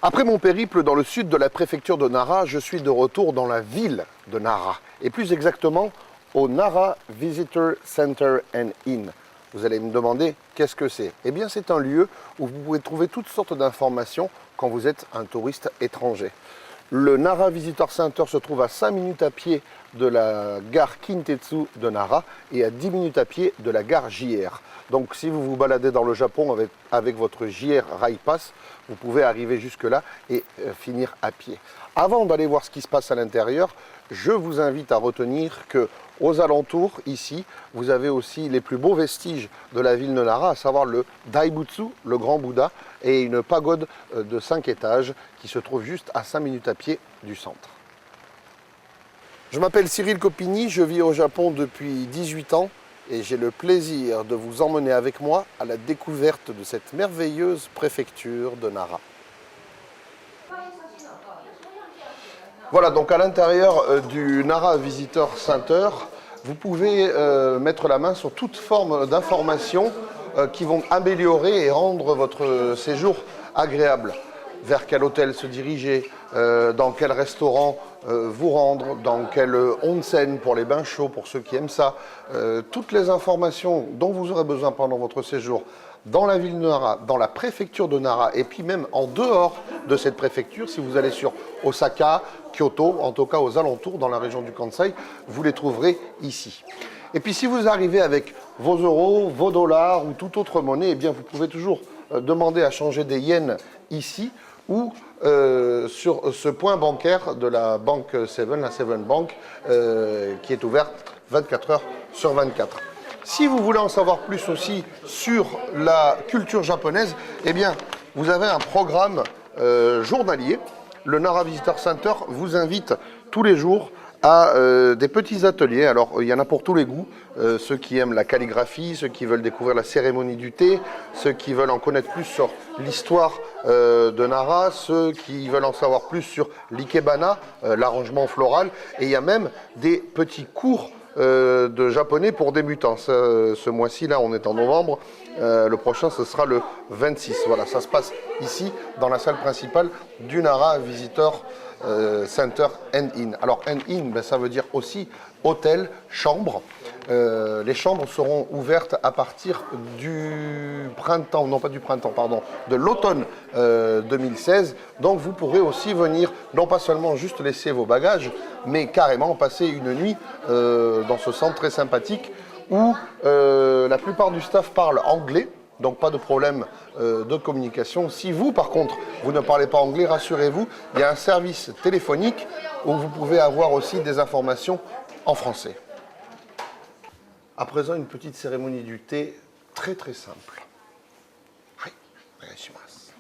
Après mon périple dans le sud de la préfecture de Nara, je suis de retour dans la ville de Nara, et plus exactement au Nara Visitor Center and Inn. Vous allez me demander qu'est-ce que c'est? Eh bien c'est un lieu où vous pouvez trouver toutes sortes d'informations quand vous êtes un touriste étranger. Le Nara Visitor Center se trouve à 5 minutes à pied de la gare Kintetsu de Nara et à 10 minutes à pied de la gare JR. Donc si vous vous baladez dans le Japon avec votre JR Rail Pass, vous pouvez arriver jusque-là et finir à pied. Avant d'aller voir ce qui se passe à l'intérieur, je vous invite à retenir que aux alentours, ici, vous avez aussi les plus beaux vestiges de la ville de Nara, à savoir le Daibutsu, le grand Bouddha, et une pagode de 5 étages qui se trouve juste à 5 minutes à pied du centre. Je m'appelle Cyril Copini, je vis au Japon depuis 18 ans et j'ai le plaisir de vous emmener avec moi à la découverte de cette merveilleuse préfecture de Nara. Voilà, donc à l'intérieur du Nara Visitor Center, vous pouvez mettre la main sur toute forme d'informations qui vont améliorer et rendre votre séjour agréable. Vers quel hôtel se diriger, dans quel restaurant vous rendre, dans quel onsen pour les bains chauds, pour ceux qui aiment ça. Toutes les informations dont vous aurez besoin pendant votre séjour dans la ville de Nara, dans la préfecture de Nara, et puis même en dehors de cette préfecture, si vous allez sur Osaka, Kyoto, en tout cas aux alentours, dans la région du Kansai, vous les trouverez ici. Et puis si vous arrivez avec vos euros, vos dollars ou toute autre monnaie, eh bien vous pouvez toujours demander à changer des yens ici ou sur ce point bancaire de la banque Seven, la Seven Bank, qui est ouverte 24 heures sur 24. Si vous voulez en savoir plus aussi sur la culture japonaise, eh bien, vous avez un programme journalier. Le Nara Visitor Center vous invite tous les jours à des petits ateliers. Alors, il y en a pour tous les goûts. Ceux qui aiment la calligraphie, ceux qui veulent découvrir la cérémonie du thé, ceux qui veulent en connaître plus sur l'histoire de Nara, ceux qui veulent en savoir plus sur l'ikebana, l'arrangement floral. Et il y a même des petits cours de japonais pour débutants. Ce mois-ci, là, on est en novembre. Le prochain, ce sera le 26. Voilà, ça se passe ici, dans la salle principale du Nara Visitor Center and Inn. Alors, and Inn, ben, ça veut dire aussi hôtel, chambre. Les chambres seront ouvertes à partir du printemps, non pas du printemps, pardon, de l'automne 2016. Donc vous pourrez aussi venir, non pas seulement juste laisser vos bagages, mais carrément passer une nuit dans ce centre très sympathique où la plupart du staff parle anglais. Donc pas de problème de communication. Si vous, par contre, vous ne parlez pas anglais, rassurez-vous, il y a un service téléphonique où vous pouvez avoir aussi des informations en français. À présent, une petite cérémonie du thé très très simple. Hai, onegaishimasu.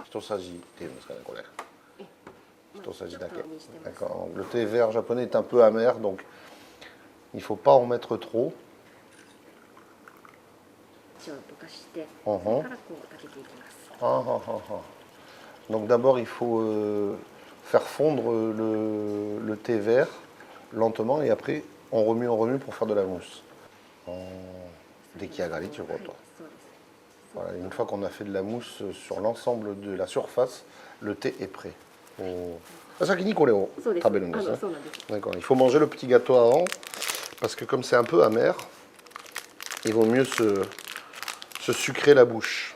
Hitosaji thé, Hitosaji dake. D'accord. Le thé vert japonais est un peu amer, donc il ne faut pas en mettre trop. Donc d'abord, il faut faire fondre le thé vert lentement et après, on remue pour faire de la mousse. Dekiagari, tu vois, toi. Voilà, une fois qu'on a fait de la mousse sur l'ensemble de la surface, le thé est prêt. D'accord, il faut manger le petit gâteau avant, parce que comme c'est un peu amer, il vaut mieux se sucrer la bouche.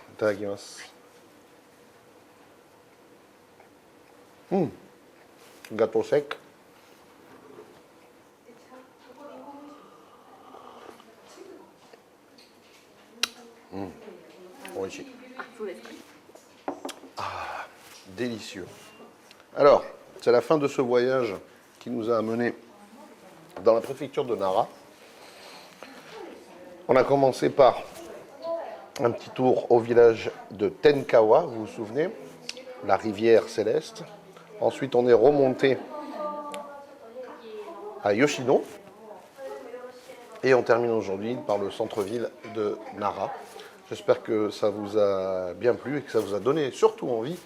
Gâteau sec. Ah, délicieux. Alors, c'est la fin de ce voyage qui nous a amenés dans la préfecture de Nara. On a commencé par un petit tour au village de Tenkawa, vous vous souvenez, la rivière céleste. Ensuite, on est remonté à Yoshino. Et on termine aujourd'hui par le centre-ville de Nara. J'espère que ça vous a bien plu et que ça vous a donné surtout envie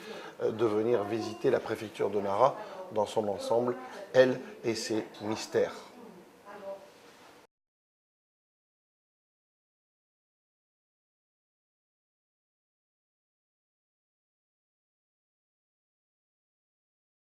de venir visiter la préfecture de Nara dans son ensemble, elle et ses mystères.